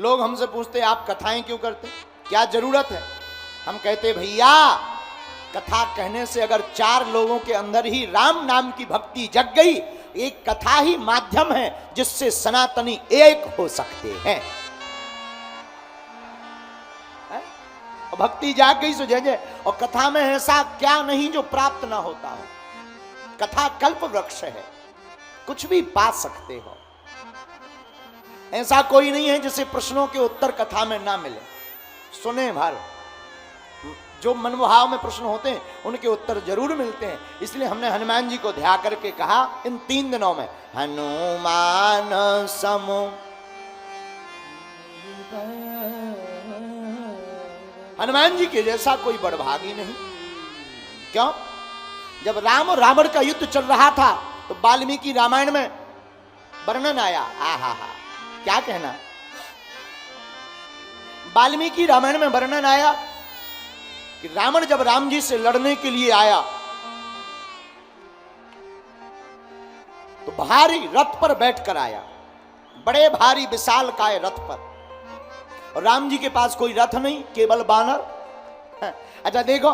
लोग हमसे पूछते आप कथाएं क्यों करते, क्या जरूरत है? हम कहते भैया कथा कहने से अगर 4 लोगों के अंदर ही राम नाम की भक्ति जग गई, एक कथा ही माध्यम है जिससे सनातनी एक हो सकते हैं। भक्ति जाग गई सो जय जय। और कथा में ऐसा क्या नहीं जो प्राप्त ना होता हो। कथा कल्प वृक्ष है, कुछ भी पा सकते हो। ऐसा कोई नहीं है जिसे प्रश्नों के उत्तर कथा में ना मिले। सुने भर जो मनोभाव में प्रश्न होते हैं उनके उत्तर जरूर मिलते हैं। इसलिए हमने हनुमान जी को ध्यान करके कहा इन 3 दिनों में हनुमान सम हनुमान जी के जैसा कोई बड़भागी नहीं। क्यों? जब राम और रावण का युद्ध चल रहा था तो वाल्मीकि रामायण में वर्णन आया। आहा क्या कहना। वाल्मीकि रामायण में वर्णन आया कि रावण जब राम जी से लड़ने के लिए आया तो भारी रथ पर बैठकर आया, बड़े भारी विशालकाय रथ पर। और राम जी के पास कोई रथ नहीं, केवल बानर। अच्छा देखो,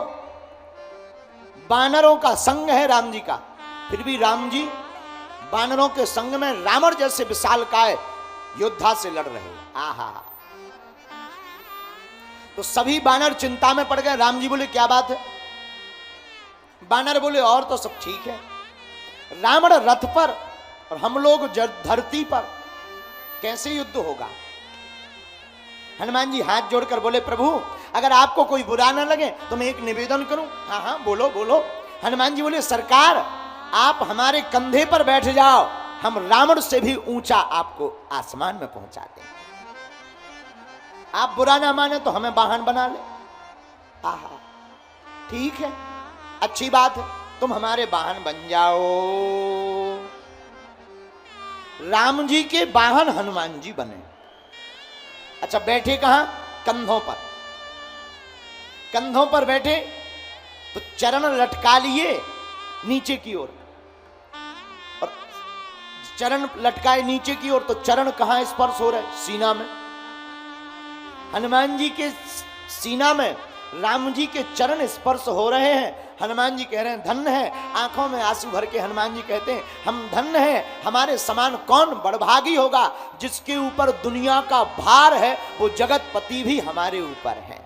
बानरों का संग है राम जी का, फिर भी राम जी बानरों के संग में रावण जैसे विशालकाय योद्धा से लड़ रहे। आहा। तो सभी बानर चिंता में पड़ गए। राम जी बोले क्या बात है? बानर बोले और तो सब ठीक है, रावण रथ पर और हम लोग धरती पर, कैसे युद्ध होगा? हनुमान जी हाथ जोड़कर बोले प्रभु अगर आपको कोई बुरा ना लगे तो मैं एक निवेदन करूं। हाँ हाँ बोलो बोलो। हनुमान जी बोले सरकार आप हमारे कंधे पर बैठ जाओ, हम रावण से भी ऊंचा आपको आसमान में पहुंचा दें। आप बुरा ना माने तो हमें वाहन बना ले। आहा ठीक है, अच्छी बात है, तुम हमारे वाहन बन जाओ। राम जी के वाहन हनुमान जी बने। अच्छा बैठे कहां? कंधों पर। कंधों पर बैठे तो चरण लटका लिए नीचे की ओर, और चरण लटकाए नीचे की ओर तो चरण कहां स्पर्श हो रहे? सीना में। हनुमान जी के सीना में राम जी के चरण स्पर्श हो रहे हैं। हनुमान जी कह रहे हैं धन्य है, आंखों में आंसू भर के हनुमान जी कहते हैं हम धन्य हैं, हमारे समान कौन बड़भागी होगा जिसके ऊपर दुनिया का भार है, वो जगतपति भी हमारे ऊपर है।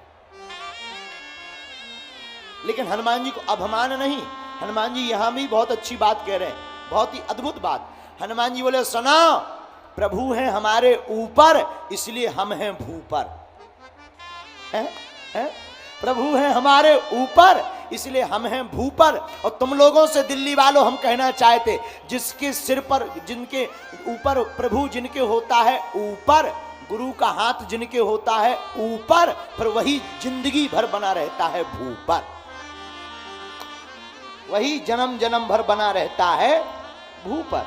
लेकिन हनुमान जी को अभिमान नहीं। हनुमान जी यहां भी बहुत अच्छी बात कह रहे हैं, बहुत ही अद्भुत बात। हनुमान जी बोले सुना, प्रभु हैं हमारे ऊपर इसलिए हम हैं भू पर। है? प्रभु हैं हमारे ऊपर इसलिए हम हैं भू पर। और तुम लोगों से दिल्ली वालों हम कहना चाहते, जिसके सिर पर, जिनके ऊपर प्रभु जिनके होता है ऊपर, गुरु का हाथ जिनके होता है ऊपर, फिर वही जिंदगी भर बना रहता है भू पर, वही जन्म जन्म भर बना रहता है भू पर।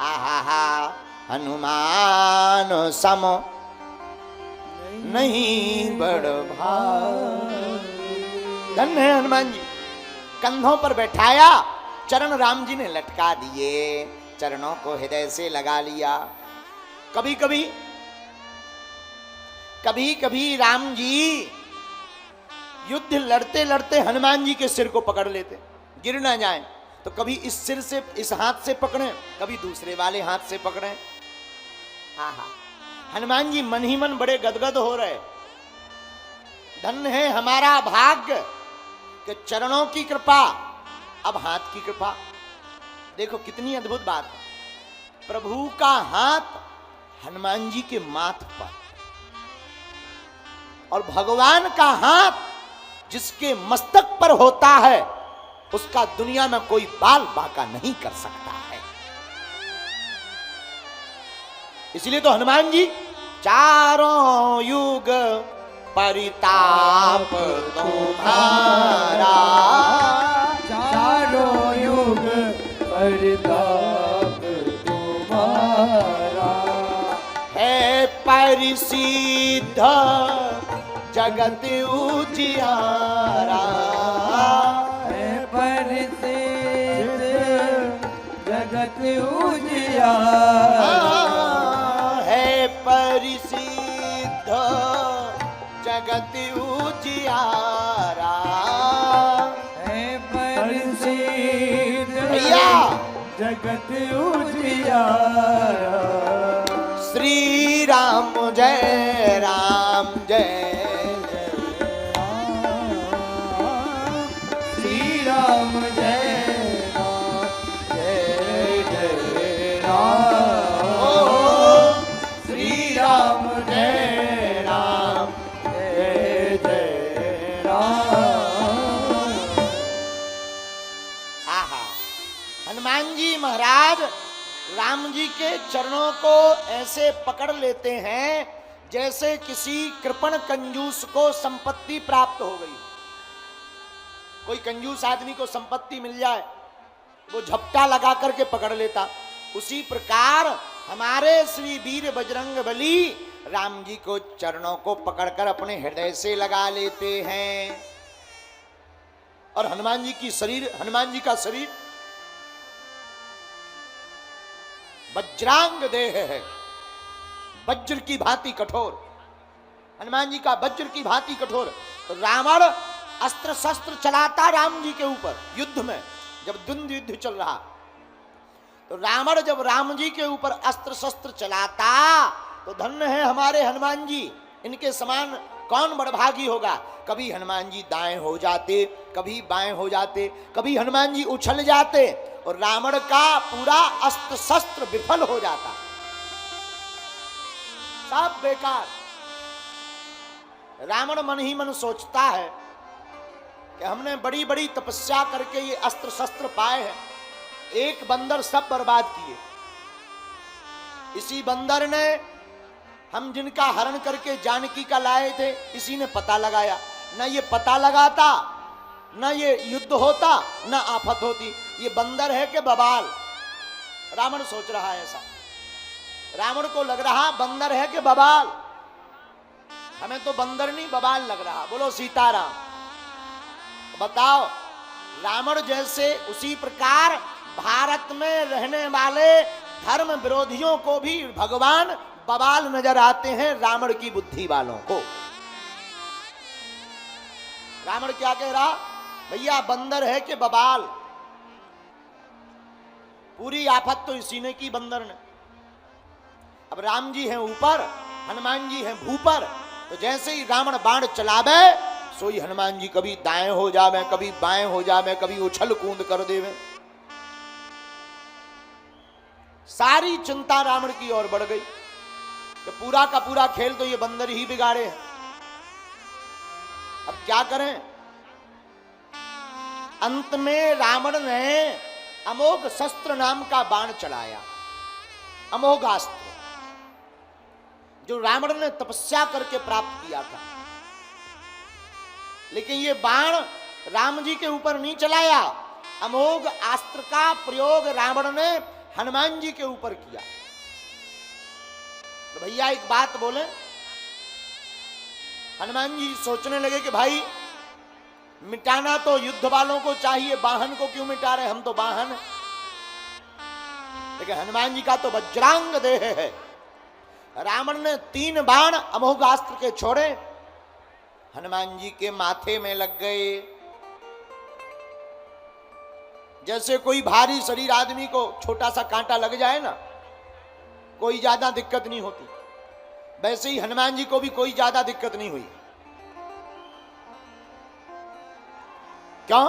आहा हनुमान सम नहीं बड़ भारी। धन्य है हनुमान जी। कंधों पर बैठाया, चरण राम जी ने लटका दिए, चरणों को हृदय से लगा लिया। कभी कभी राम जी युद्ध लड़ते लड़ते हनुमान जी के सिर को पकड़ लेते, गिर ना जाए। तो कभी इस सिर से, इस हाथ से पकड़े, कभी दूसरे वाले हाथ से पकड़े। आहा हनुमान जी मन ही मन बड़े गदगद हो रहे। धन्य है हमारा भाग्य कि चरणों की कृपा, अब हाथ की कृपा। देखो कितनी अद्भुत बात है। प्रभु का हाथ हनुमान जी के माथ पर, और भगवान का हाथ जिसके मस्तक पर होता है उसका दुनिया में कोई बाल बांका नहीं कर सकता है। इसलिए तो हनुमान जी चारों युग परिताप तुम्हारा, चारों युग परिताप तुम्हारा, है परिसिद्ध जगत उजियारा, है परिसिद्ध जगत उजियारा, है परिसिद्ध जगत उजियारा। है प्रसिद्ध भैया जगत उजियारा। श्री राम जय राम जय श्री राम जय राम जय जय राम। ओ श्री राम जय राम जय जय राम। आहा, हनुमान जी महाराज राम जी के चरणों को ऐसे पकड़ लेते हैं जैसे किसी कृपण कंजूस को संपत्ति प्राप्त हो गई। कोई कंजूस आदमी को संपत्ति मिल जाए, वो झपटा लगा करके पकड़ लेता। उसी प्रकार हमारे श्री वीर बजरंग बली राम जी को चरणों को पकड़कर अपने हृदय से लगा लेते हैं। और हनुमान जी का शरीर वज्रांग देह है, वज्र की भांति कठोर। हनुमान जी का वज्र की भांति कठोर। तो रावण अस्त्र शस्त्र चलाता राम जी के ऊपर युद्ध में, जब द्वंद्व युद्ध चल रहा, तो रावण जब राम जी के ऊपर अस्त्र शस्त्र चलाता, तो धन्य है हमारे हनुमान जी, इनके समान कौन बड़भागी होगा। कभी हनुमान जी दाएं हो जाते, कभी बाएं हो जाते, कभी हनुमान जी उछल जाते और रावण का पूरा अस्त्र शस्त्र विफल हो जाता, सब बेकार। रावण मन ही मन सोचता है कि हमने बड़ी बड़ी तपस्या करके ये अस्त्र शस्त्र पाए हैं, एक बंदर सब बर्बाद किए। इसी बंदर ने हम जिनका हरण करके जानकी का लाए थे, इसी ने पता लगाया। न ये पता लगाता, न ये युद्ध होता, न आफत होती। ये बंदर है कि बवाल? रावण सोच रहा है ऐसा। रावण को लग रहा बंदर है कि बवाल। हमें तो बंदर नहीं बवाल लग रहा। बोलो सीताराम। बताओ, रावण जैसे उसी प्रकार भारत में रहने वाले धर्म विरोधियों को भी भगवान बवाल नजर आते हैं, रावण की बुद्धि वालों को। रावण क्या कह रहा? भैया बंदर है कि बवाल? पूरी आफत तो इसी ने की, बंदर ने। अब राम जी हैं ऊपर, हनुमान जी हैं भूपर, तो जैसे ही रावण बाण चलावे, सोई हनुमान जी कभी दाएं हो जावे, कभी बाएं हो जावे, कभी उछल कूद कर देवे। सारी चिंता रावण की ओर बढ़ गई कि पूरा का पूरा खेल तो ये बंदर ही बिगाड़े हैं। अब क्या करें? अंत में रावण ने अमोघ शस्त्र नाम का बाण चलाया, अमोघास्त्र, जो रावण ने तपस्या करके प्राप्त किया था। लेकिन ये बाण राम जी के ऊपर नहीं चलाया, अमोघ अस्त्र का प्रयोग रावण ने हनुमान जी के ऊपर किया। तो भैया एक बात बोले, हनुमान जी सोचने लगे कि भाई मिटाना तो युद्ध वालों को चाहिए, वाहन को क्यों मिटा रहे, हम तो वाहन। लेकिन हनुमान जी का तो वज्रांग देह है। रावण ने 3 बाण अमोघास्त्र के छोड़े, हनुमान जी के माथे में लग गए। जैसे कोई भारी शरीर आदमी को छोटा सा कांटा लग जाए ना, कोई ज्यादा दिक्कत नहीं होती, वैसे ही हनुमान जी को भी कोई ज्यादा दिक्कत नहीं हुई। क्यों?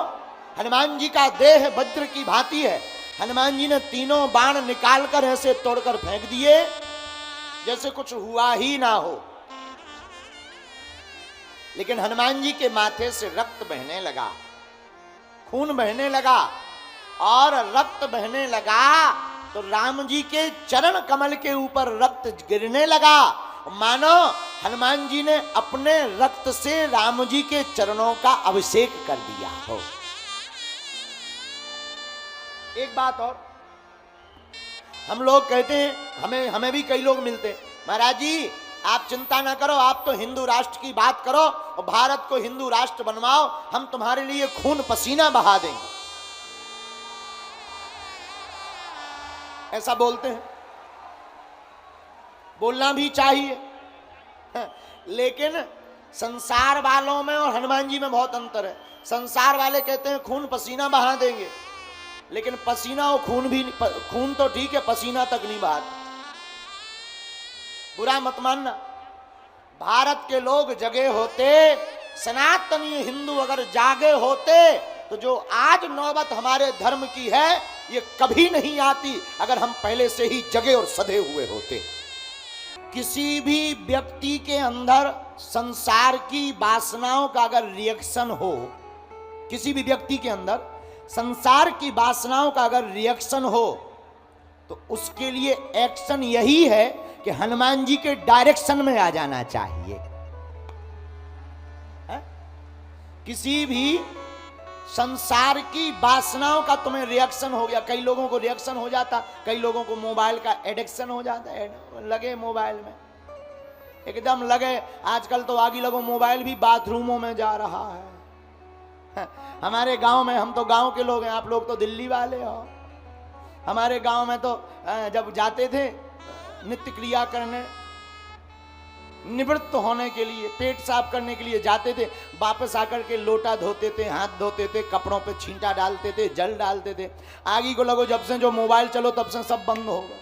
हनुमान जी का देह वज्र की भांति है। हनुमान जी ने 3 बाण निकालकर ऐसे तोड़कर फेंक दिए जैसे कुछ हुआ ही ना हो। लेकिन हनुमान जी के माथे से रक्त बहने लगा, खून बहने लगा, और रक्त बहने लगा तो राम जी के चरण कमल के ऊपर रक्त गिरने लगा, मानो हनुमान जी ने अपने रक्त से राम जी के चरणों का अभिषेक कर दिया हो। एक बात और, हम लोग कहते हैं, हमें भी कई लोग मिलते हैं, महाराज जी आप चिंता ना करो, आप तो हिंदू राष्ट्र की बात करो और भारत को हिंदू राष्ट्र बनवाओ, हम तुम्हारे लिए खून पसीना बहा देंगे। ऐसा बोलते हैं, बोलना भी चाहिए, लेकिन संसार वालों में और हनुमान जी में बहुत अंतर है। संसार वाले कहते हैं खून पसीना बहा देंगे, लेकिन पसीना और खून तो ठीक है, पसीना तक नहीं बहाते। बुरा मत मानना, भारत के लोग जगे होते, सनातनी हिंदू अगर जागे होते, तो जो आज नौबत हमारे धर्म की है ये कभी नहीं आती अगर हम पहले से ही जगे और सधे हुए होते। किसी भी व्यक्ति के अंदर संसार की वासनाओं का अगर रिएक्शन हो, किसी भी व्यक्ति के अंदर संसार की वासनाओं का अगर रिएक्शन हो, तो उसके लिए एक्शन यही है कि हनुमान जी के डायरेक्शन में आ जाना चाहिए। है? किसी भी संसार की वासनाओं का तुम्हें रिएक्शन हो गया, कई लोगों को रिएक्शन हो जाता, कई लोगों को मोबाइल का एडिक्शन हो जाता है, लगे मोबाइल में एकदम लगे। आजकल तो आगे लगो मोबाइल भी बाथरूमों में जा रहा है। हमारे गांव में, हम तो गांव के लोग हैं, आप लोग तो दिल्ली वाले हो। हमारे गांव में तो जब जाते थे नित्य क्रिया करने, निवृत्त होने के लिए, पेट साफ करने के लिए जाते थे, वापस आकर के लोटा धोते थे, हाथ धोते थे, कपड़ों पे छींटा डालते थे, जल डालते थे। आगे को लगो जब से जो मोबाइल चलो तब से सब बंद हो गया।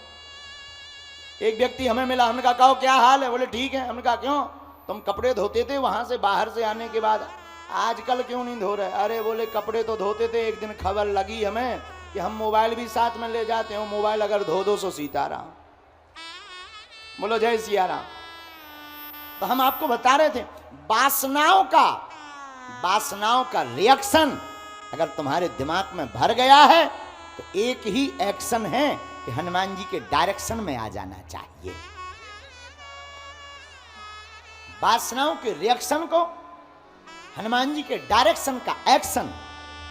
एक व्यक्ति हमें मिला, हमने कहा कहो क्या हाल है? बोले ठीक है। हमने कहा क्यों? तुम कपड़े धोते थे वहां से बाहर से आने के बाद, आजकल क्यों नहीं धो रहे? अरे बोले कपड़े तो धोते थे, एक दिन खबर लगी हमें कि हम मोबाइल भी साथ में ले जाते हो, मोबाइल अगर धो दो सो सीताराम। बोलो जय सिया राम। तो हम आपको बता रहे थे, वासनाओं का रिएक्शन अगर तुम्हारे दिमाग में भर गया है तो एक ही एक्शन है कि हनुमान जी के डायरेक्शन में आ जाना चाहिए। वासनाओं के रिएक्शन को हनुमान जी के डायरेक्शन का एक्शन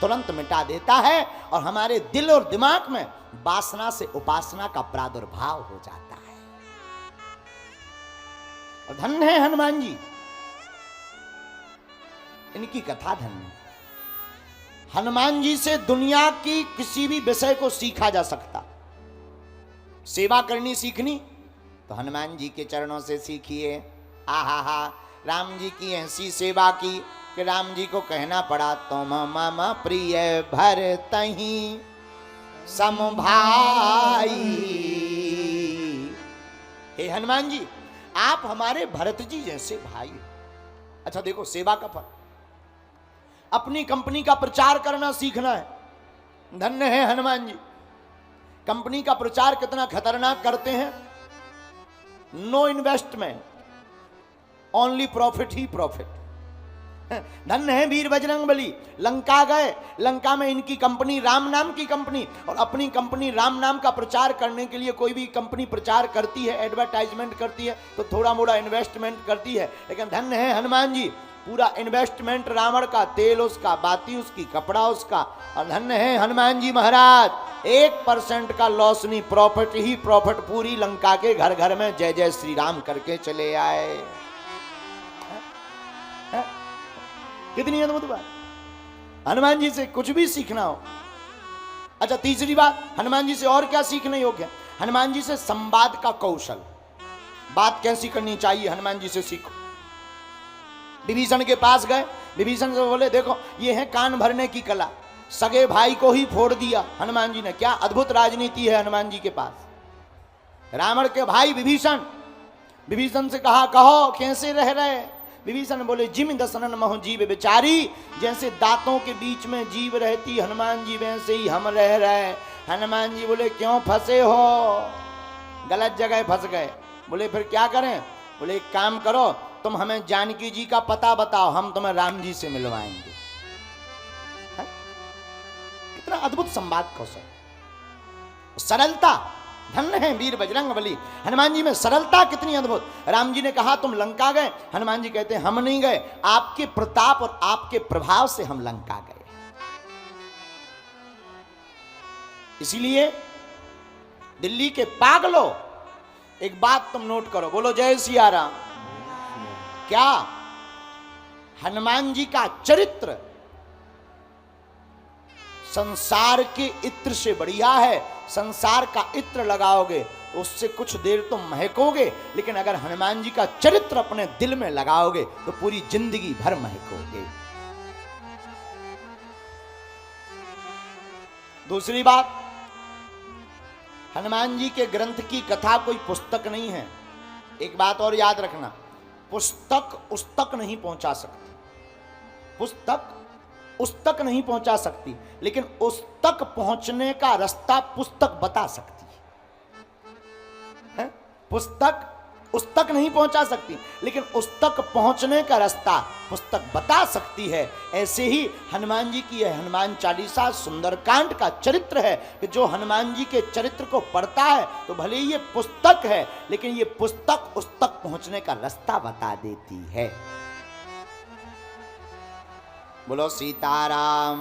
तुरंत मिटा देता है और हमारे दिल और दिमाग में वासना से उपासना का प्रादुर्भाव हो जाता है। और धन्य है हनुमान जी, इनकी कथा धन्य। हनुमान जी से दुनिया की किसी भी विषय को सीखा जा सकता। सेवा करनी सीखनी तो हनुमान जी के चरणों से सीखिए। आहा हा, राम जी की ऐसी सेवा की कि राम जी को कहना पड़ा, तुम मम प्रिय भरतहि सम भाई। हे हनुमान जी, आप हमारे भरत जी जैसे भाई। अच्छा देखो, सेवा का फल, अपनी कंपनी का प्रचार करना सीखना है। धन्य है हनुमान जी। कंपनी का प्रचार कितना खतरनाक करते हैं। नो इन्वेस्टमेंट, ओनली प्रॉफिट ही प्रॉफिट। धन्य है वीर बजरंगबली। लंका गए, लंका में इनकी कंपनी राम नाम की कंपनी, और अपनी कंपनी राम नाम का प्रचार करने के लिए कोई भी कंपनी प्रचार करती है, एडवर्टाइजमेंट करती है, तो थोड़ा मोड़ा इन्वेस्टमेंट करती है। लेकिन धन्य है हनुमान जी, पूरा इन्वेस्टमेंट रावण का, तेल उसका, बाती उसकी, कपड़ा उसका। और धन्य है हनुमान जी महाराज, 1% का लॉस नहीं, प्रॉफिट ही प्रॉफिट। पूरी लंका के घर घर में जय जय श्री राम करके चले आए। कितनी अद्भुत बात। हनुमान जी से कुछ भी सीखना हो। अच्छा तीसरी बात, हनुमान जी से और क्या सीखने योग्य है? हनुमान जी से संवाद का कौशल, बात कैसी करनी चाहिए हनुमान जी से सीखो। विभीषण के पास गए, विभीषण से बोले देखो ये है कान भरने की कला, सगे भाई को ही फोड़ दिया हनुमान जी ने। क्या अद्भुत राजनीति है हनुमान जी के पास। रावण के भाई विभीषण, विभीषण से कहा कहो कैसे रह रहे? विभीषण बोले जिम दसनन महु जीव बेचारी, जैसे दांतों के बीच में जीव रहती हनुमान जी वैसे ही हम रह रहे। हनुमान जी बोले क्यों फंसे हो? गलत जगह फंस गए। बोले फिर क्या करें? बोले एक काम करो, तुम हमें जानकी जी का पता बताओ, हम तुम्हें राम जी से मिलवाएंगे। कितना अद्भुत संवाद कौशल, सरलता। धन्य है वीर बजरंगबली। हनुमान जी में सरलता कितनी अद्भुत। राम जी ने कहा तुम लंका गए, हनुमान जी कहते हैं हम नहीं गए, आपके प्रताप और आपके प्रभाव से हम लंका गए। इसीलिए दिल्ली के पागलों, एक बात तुम नोट करो, बोलो जय सिया राम। क्या हनुमान जी का चरित्र संसार के इत्र से बढ़िया है। संसार का इत्र लगाओगे उससे कुछ देर तो महकोगे, लेकिन अगर हनुमान जी का चरित्र अपने दिल में लगाओगे तो पूरी जिंदगी भर महकोगे। दूसरी बात, हनुमान जी के ग्रंथ की कथा कोई पुस्तक नहीं है। एक बात और याद रखना, पुस्तक उस तक नहीं पहुंचा सकती, पुस्तक उस तक नहीं पहुंचा सकती, लेकिन उस तक पहुंचने का रास्ता पुस्तक बता सकती है। पुस्तक उस तक नहीं पहुंचा सकती, लेकिन उस तक पहुंचने का रास्ता पुस्तक बता सकती है। ऐसे ही हनुमान जी की यह हनुमान चालीसा सुंदरकांड का चरित्र है कि जो हनुमान जी के चरित्र को पढ़ता है तो भले ही ये पुस्तक है, लेकिन ये पुस्तक उस तक पहुंचने का रास्ता बता देती है। बोलो सीताराम,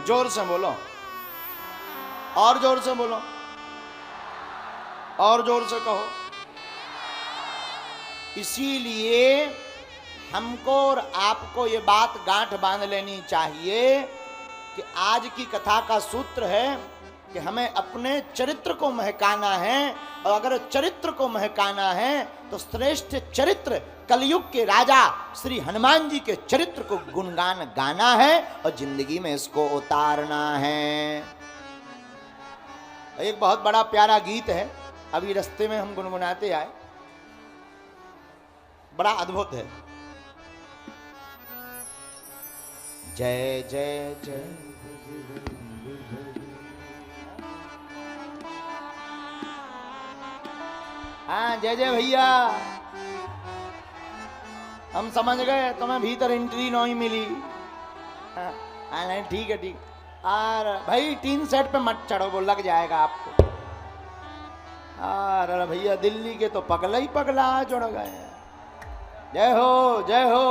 जोर से बोलो, और जोर से बोलो, और जोर से कहो। इसीलिए हमको और आपको ये बात गांठ बांध लेनी चाहिए कि आज की कथा का सूत्र है कि हमें अपने चरित्र को महकाना है, और अगर चरित्र को महकाना है तो श्रेष्ठ चरित्र कलयुग के राजा श्री हनुमान जी के चरित्र को गुणगान गाना है और जिंदगी में इसको उतारना है। एक बहुत बड़ा प्यारा गीत है, अभी रास्ते में हम गुनगुनाते आए, बड़ा अद्भुत है। जय जय जय हाँ जय जय भैया, हम समझ गए तुम्हें भीतर एंट्री नहीं मिली। हाँ नहीं ठीक है ठीक, और भाई 3 सेट पे मत चढ़ो, वो लग जाएगा आपको। अरे भैया दिल्ली के तो पगला ही पगला जुड़ गए। जय हो जय हो।